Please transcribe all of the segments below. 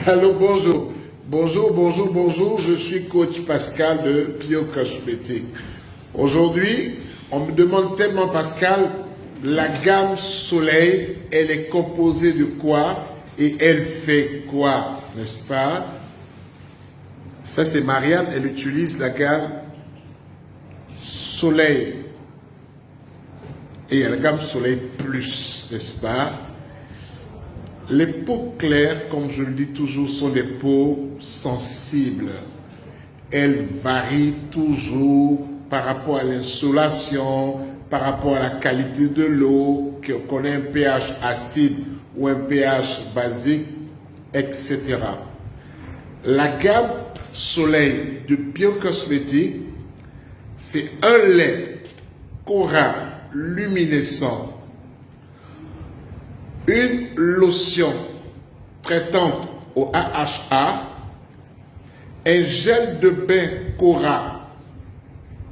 Allô, bonjour. Bonjour. Je suis coach Pascal de Biocosmétique. Aujourd'hui, on me demande tellement, Pascal, la gamme Soleil, elle est composée de quoi et elle fait quoi, n'est-ce pas? Ça, c'est Marianne, elle utilise la gamme Soleil. Et il y a la gamme Soleil Plus, n'est-ce pas? Les peaux claires, comme je le dis toujours, sont des peaux sensibles. Elles varient toujours par rapport à l'insolation, par rapport à la qualité de l'eau, qu'on ait un pH acide ou un pH basique, etc. La gamme Soleil de Biocosmétique, c'est un lait Cora luminescent, une lotion traitante au AHA, un gel de bain Cora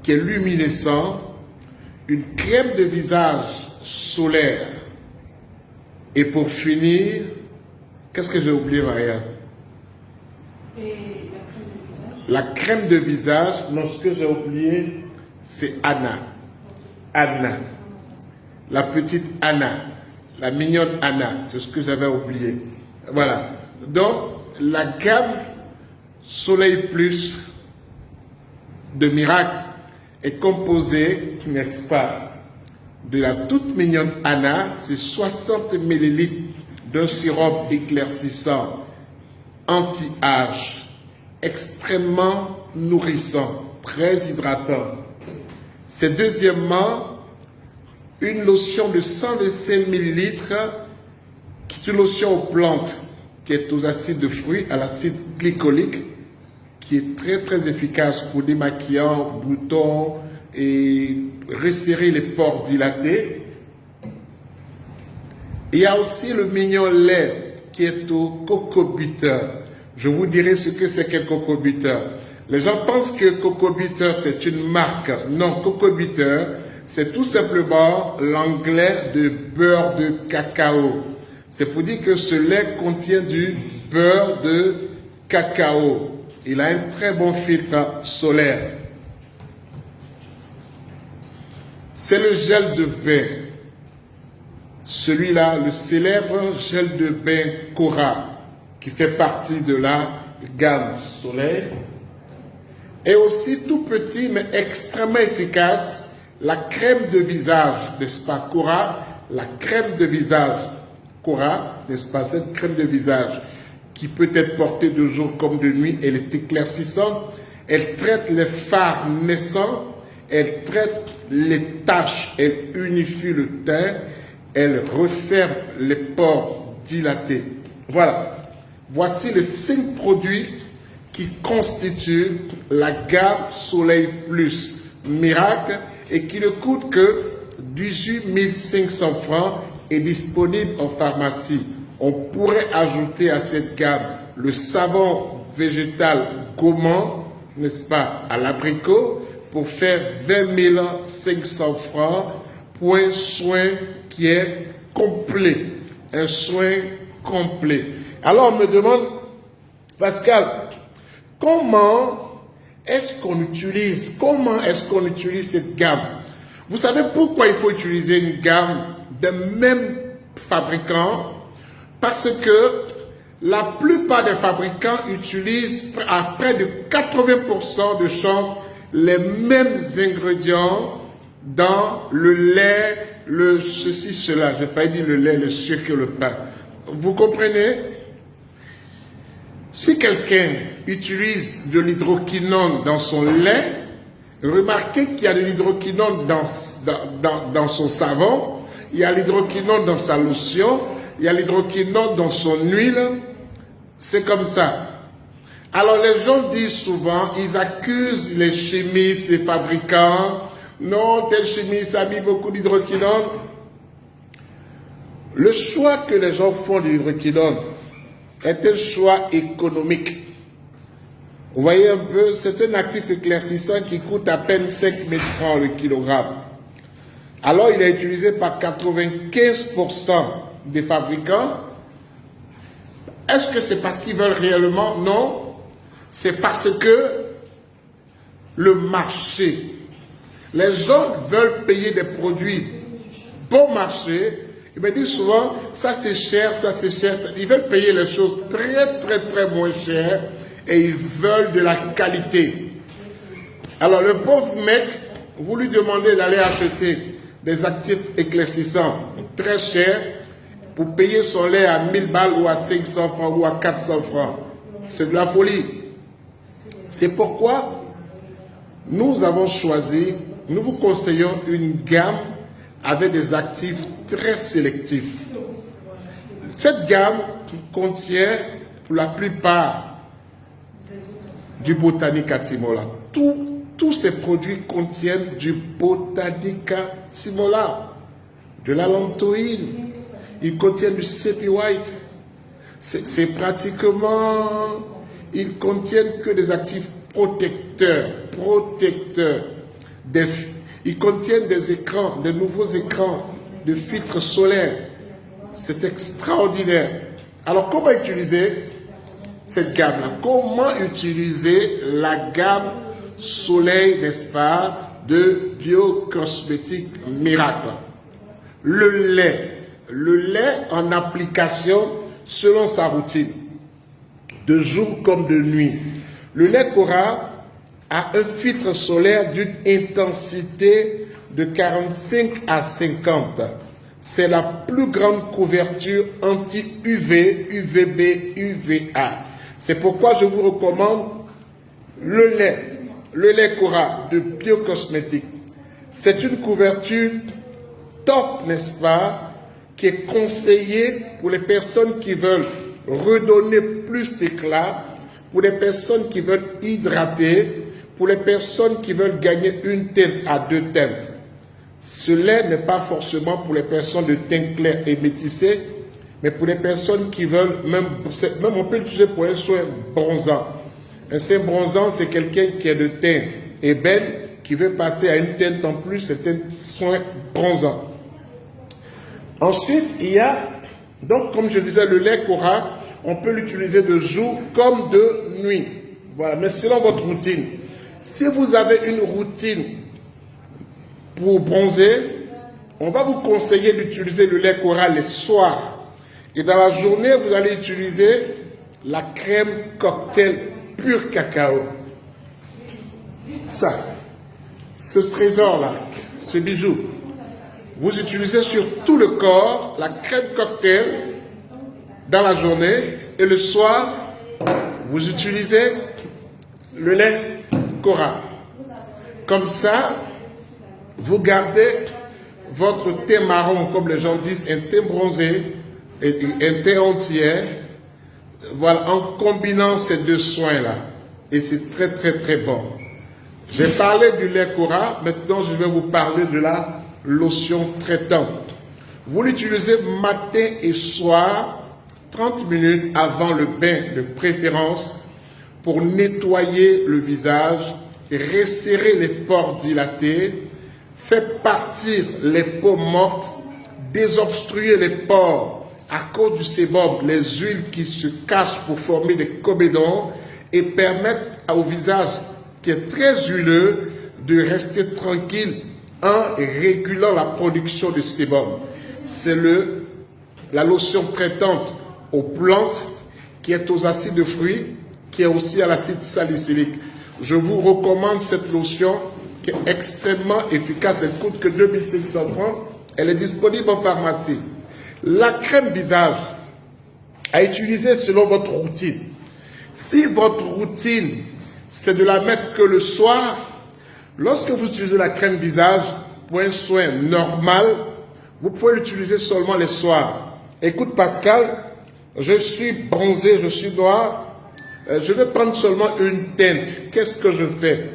qui est luminescent, une crème de visage solaire. Et pour finir, qu'est-ce que j'ai oublié, Maria? Et la crème de visage? La crème de visage, non, ce que j'ai oublié, c'est Anna. Anna. La petite Anna. La mignonne Anna, c'est ce que j'avais oublié. Voilà. Donc, la gamme Soleil Plus de Miracle est composée, n'est-ce pas, de la toute mignonne Anna. C'est 60 ml d'un sirop éclaircissant anti-âge, extrêmement nourrissant, très hydratant. C'est deuxièmement une lotion de 125 ml qui est une lotion aux plantes, qui est aux acides de fruits, à l'acide glycolique, qui est très très efficace pour démaquillant, boutons et resserrer les pores dilatés. Il y a aussi le mignon lait qui est au coco butter. Je vous dirai ce que c'est qu'un coco butter. Les gens pensent que coco butter c'est une marque. Non, coco butter, c'est tout simplement l'anglais de beurre de cacao. C'est pour dire que ce lait contient du beurre de cacao. Il a un très bon filtre solaire. C'est le gel de bain. Celui-là, le célèbre gel de bain Cora, qui fait partie de la gamme Soleil. Et aussi tout petit, mais extrêmement efficace, la crème de visage, n'est-ce pas, Cora, la crème de visage, Cora, n'est-ce pas, cette crème de visage qui peut être portée de jour comme de nuit, elle est éclaircissante, elle traite les fards naissants, elle traite les taches, elle unifie le teint, elle referme les pores dilatés. Voilà, voici les 5 produits qui constituent la gamme Soleil Plus Miracle et qui ne coûte que 18 500 francs et disponible en pharmacie. On pourrait ajouter à cette gamme le savon végétal gourmand, n'est-ce pas, à l'abricot, pour faire 20 500 francs pour un soin qui est complet. Un soin complet. Alors on me demande, Pascal, comment est-ce qu'on utilise cette gamme? Vous savez pourquoi il faut utiliser une gamme de même fabricant? Parce que la plupart des fabricants utilisent à près de 80% de chance les mêmes ingrédients dans le lait, le ceci, cela. J'ai failli dire le lait, le sucre et le pain. Vous comprenez? Si quelqu'un utilise de l'hydroquinone dans son lait, remarquez qu'il y a de l'hydroquinone dans son savon, il y a l'hydroquinone dans sa lotion, il y a l'hydroquinone dans son huile. C'est comme ça. Alors les gens disent souvent, ils accusent les chimistes, les fabricants, non, tel chimiste a mis beaucoup d'hydroquinone. Le choix que les gens font de l'hydroquinone est un choix économique. Vous voyez un peu, c'est un actif éclaircissant qui coûte à peine 5 000 francs le kilogramme. Alors il est utilisé par 95% des fabricants Est-ce que c'est parce qu'ils veulent réellement? Non. C'est parce que le marché, les gens veulent payer des produits bon marché. Ils me disent souvent, ça c'est cher, ça c'est cher. Ils veulent payer les choses très moins chères et ils veulent de la qualité. Alors le pauvre mec, vous lui demandez d'aller acheter des actifs éclaircissants très chers pour payer son lait à 1000 balles ou à 500 francs ou à 400 francs. C'est de la folie. C'est pourquoi nous avons choisi, nous vous conseillons une gamme avec des actifs très sélectifs. Cette gamme contient pour la plupart du Botanica timola. Tous ces produits contiennent du Botanica timola, de la lantoïne, ils contiennent du CP White. C'est pratiquement, ils contiennent que des actifs protecteurs. Ils contiennent des écrans, de nouveaux écrans, de filtres solaires. C'est extraordinaire. Alors, comment utiliser cette gamme-là? Comment utiliser la gamme Soleil, n'est-ce pas, de Biocosmétiques Miracle? Le lait en application selon sa routine, de jour comme de nuit. Le lait Cora a un filtre solaire d'une intensité de 45 à 50. C'est la plus grande couverture anti-UV, UVB, UVA. C'est pourquoi je vous recommande le lait Cora de Biocosmétiques. C'est une couverture top, n'est-ce pas, qui est conseillée pour les personnes qui veulent redonner plus d'éclat, pour les personnes qui veulent hydrater, pour les personnes qui veulent gagner une teinte à 2 teintes. Ce lait n'est pas forcément pour les personnes de teint clair et métissé, mais pour les personnes qui veulent, même on peut l'utiliser pour un soin bronzant. Un soin bronzant, c'est quelqu'un qui est de teint ébène, qui veut passer à une teinte en plus, c'est un soin bronzant. Ensuite, il y a, donc comme je disais, le lait Cora, on peut l'utiliser de jour comme de nuit. Voilà, mais selon votre routine. Si vous avez une routine pour bronzer, on va vous conseiller d'utiliser le lait Cora les soirs. Et dans la journée, vous allez utiliser la crème cocktail pur cacao. Ça, ce trésor-là, ce bijou, vous utilisez sur tout le corps la crème cocktail dans la journée et le soir, vous utilisez le lait Cora. Comme ça, vous gardez votre thé marron, comme les gens disent, un thé bronzé et un thé entier. Voilà, en combinant ces deux soins-là. Et c'est très bon. J'ai parlé du lait Cora, maintenant je vais vous parler de la lotion traitante. Vous l'utilisez matin et soir, 30 minutes avant le bain de préférence, pour nettoyer le visage, resserrer les pores dilatés, faire partir les peaux mortes, désobstruer les pores à cause du sébum, les huiles qui se cachent pour former des comédons et permettre au visage qui est très huileux de rester tranquille en régulant la production de sébum. C'est la lotion traitante aux plantes qui est aux acides de fruits, qui est aussi à l'acide salicylique. Je vous recommande cette lotion qui est extrêmement efficace. Elle coûte que 2500 francs. Elle est disponible en pharmacie. La crème visage à utiliser selon votre routine. Si votre routine, c'est de la mettre que le soir, lorsque vous utilisez la crème visage pour un soin normal, vous pouvez l'utiliser seulement les soirs. Écoute Pascal, je suis bronzé, je suis noir, je vais prendre seulement une teinte. Qu'est-ce que je fais?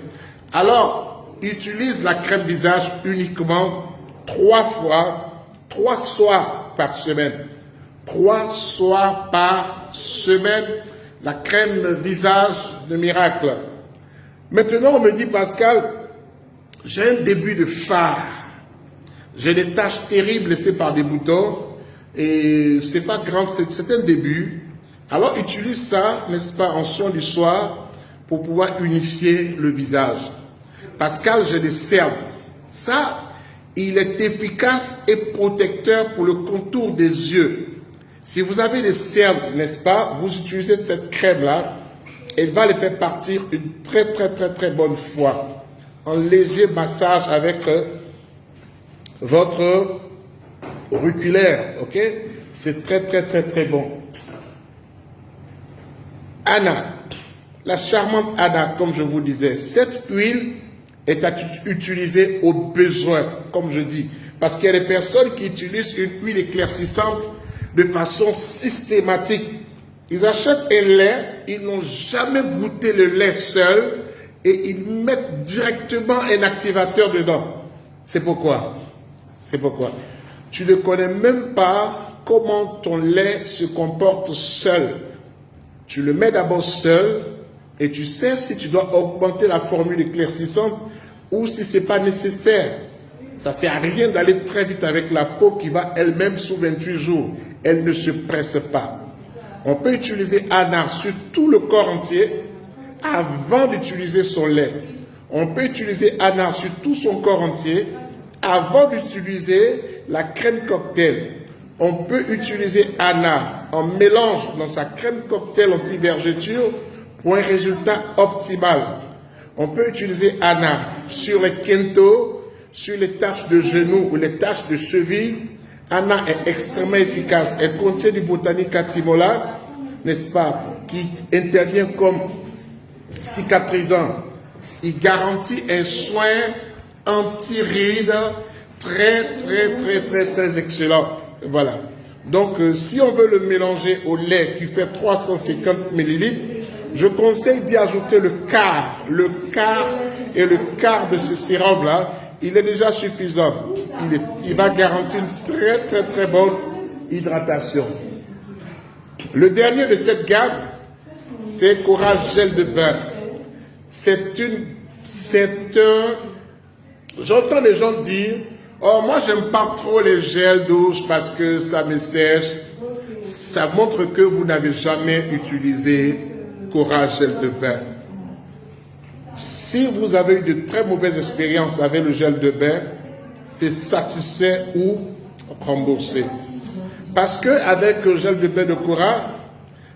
Alors, utilise la crème visage uniquement 3 soirs par semaine. 3 soirs par semaine, la crème visage de Miracle. Maintenant, on me dit, Pascal, j'ai un début de phare. J'ai des taches terribles laissées par des boutons. Et c'est pas grand, c'est un début. Alors utilise ça, n'est-ce pas, en soin du soir pour pouvoir unifier le visage. Pascal, j'ai des cernes. Ça, il est efficace et protecteur pour le contour des yeux. Si vous avez des cernes, n'est-ce pas, vous utilisez cette crème-là, elle va les faire partir une très bonne fois. Un léger massage avec votre auriculaire, ok? C'est très bon. Anna, la charmante Anna, comme je vous disais, cette huile est à utiliser au besoin, comme je dis. Parce qu'il y a des personnes qui utilisent une huile éclaircissante de façon systématique. Ils achètent un lait, ils n'ont jamais goûté le lait seul et ils mettent directement un activateur dedans. C'est pourquoi. Tu ne connais même pas comment ton lait se comporte seul. Tu le mets d'abord seul et tu sais si tu dois augmenter la formule éclaircissante ou si ce n'est pas nécessaire. Ça ne sert à rien d'aller très vite avec la peau qui va elle-même sous 28 jours. Elle ne se presse pas. On peut utiliser Anna sur tout le corps entier avant d'utiliser son lait. On peut utiliser Anna sur tout son corps entier avant d'utiliser la crème cocktail. On peut utiliser Anna en mélange dans sa crème cocktail anti-vergeture pour un résultat optimal. On peut utiliser Anna sur les kento, sur les taches de genoux ou les taches de cheville. Anna est extrêmement efficace. Elle contient du Botanica timola, n'est-ce pas, qui intervient comme cicatrisant. Il garantit un soin anti-rides très excellent. Voilà. Donc, si on veut le mélanger au lait qui fait 350 ml, je conseille d'y ajouter le quart et le quart de ce sérum-là. Il est déjà suffisant. Il va garantir une très bonne hydratation. Le dernier de cette gamme, c'est Cora Gel de Bain. J'entends les gens dire, oh, moi j'aime pas trop les gels douche parce que ça me sèche. Ça montre que vous n'avez jamais utilisé Cora Gel de Bain. Si vous avez eu de très mauvaises expériences avec le gel de bain, c'est satisfait ou remboursé. Parce que avec le gel de bain de Cora,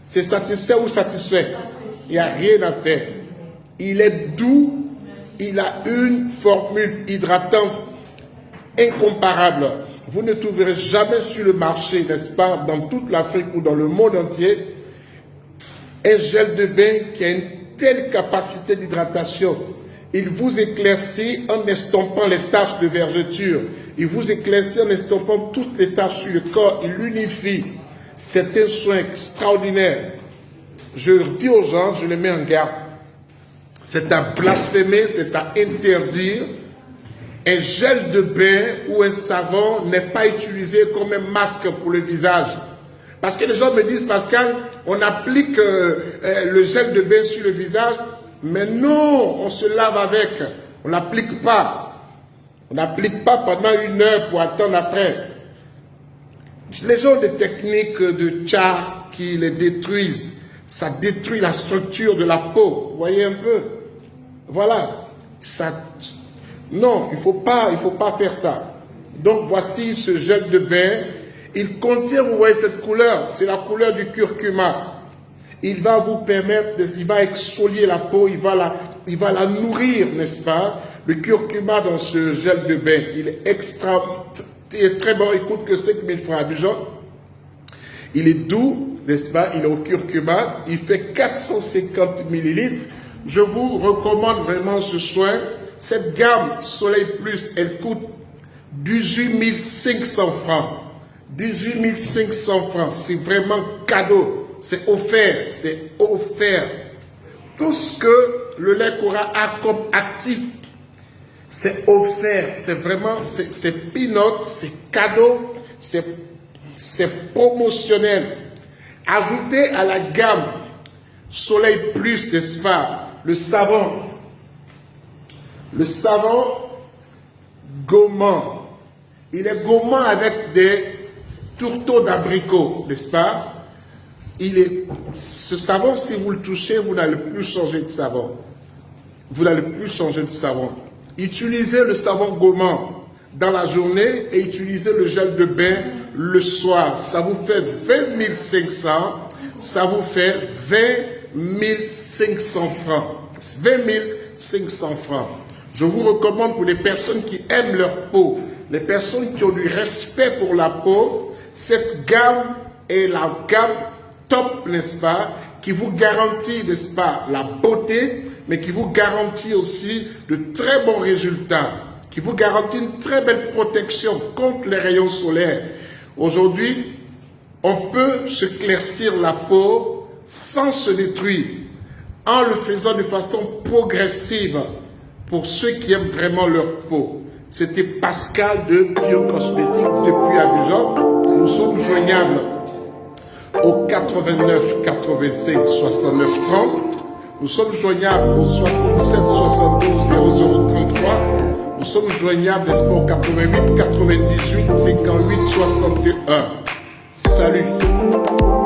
c'est satisfait ou satisfait. Il n'y a rien à faire. Il est doux, il a une formule hydratante incomparable. Vous ne trouverez jamais sur le marché, n'est-ce pas, dans toute l'Afrique ou dans le monde entier, un gel de bain qui a une telle capacité d'hydratation. Il vous éclaircit en estompant les taches de vergeture. Il vous éclaircit en estompant toutes les taches sur le corps. Il l'unifie. C'est un soin extraordinaire. Je dis aux gens, je les mets en garde. C'est à blasphémer, c'est à interdire. Un gel de bain ou un savon n'est pas utilisé comme un masque pour le visage. Parce que les gens me disent, Pascal, on applique le gel de bain sur le visage, mais non, on se lave avec. On n'applique pas. On n'applique pas pendant 1 heure pour attendre après. Les gens ont des techniques de tcha qui les détruisent. Ça détruit la structure de la peau. Vous voyez un peu? Voilà. Non, il faut pas faire ça. Donc voici ce gel de bain. Il contient, vous voyez cette couleur, c'est la couleur du curcuma. Il va vous permettre, il va exfolier la peau, il va la nourrir, n'est-ce pas? Le curcuma dans ce gel de bain, il est très bon, il coûte que 5 000 francs à Abidjan. Il est doux, n'est-ce pas? Il est au curcuma, il fait 450 ml. Je vous recommande vraiment ce soin. Cette gamme Soleil Plus, elle coûte 18 500 francs. 18 500 francs, c'est vraiment cadeau, c'est offert, Tout ce que le lait Cora a comme actif, c'est offert, c'est vraiment, c'est peanut, c'est cadeau, c'est promotionnel. Ajoutez à la gamme Soleil Plus, n'est-ce pas, le savon gommant. Il est gommant avec des tourteaux d'abricot, n'est-ce pas? ce savon, si vous le touchez, vous n'allez plus changer de savon. Vous n'allez plus changer de savon. Utilisez le savon gommant dans la journée et utilisez le gel de bain le soir. Ça vous fait 20 500. Ça vous fait 20 500 francs. 20 500 francs. Je vous recommande pour les personnes qui aiment leur peau, les personnes qui ont du respect pour la peau, cette gamme est la gamme top, n'est-ce pas, qui vous garantit, n'est-ce pas, la beauté, mais qui vous garantit aussi de très bons résultats, qui vous garantit une très belle protection contre les rayons solaires. Aujourd'hui, on peut se éclaircir la peau sans se détruire, en le faisant de façon progressive pour ceux qui aiment vraiment leur peau. C'était Pascal de Biocosmétique depuis Abidjan. Nous sommes joignables au 89 85 69 30. Nous sommes joignables au 67 72 00 33. Nous sommes joignables, n'est-ce pas, au 88 98 58 61. Salut.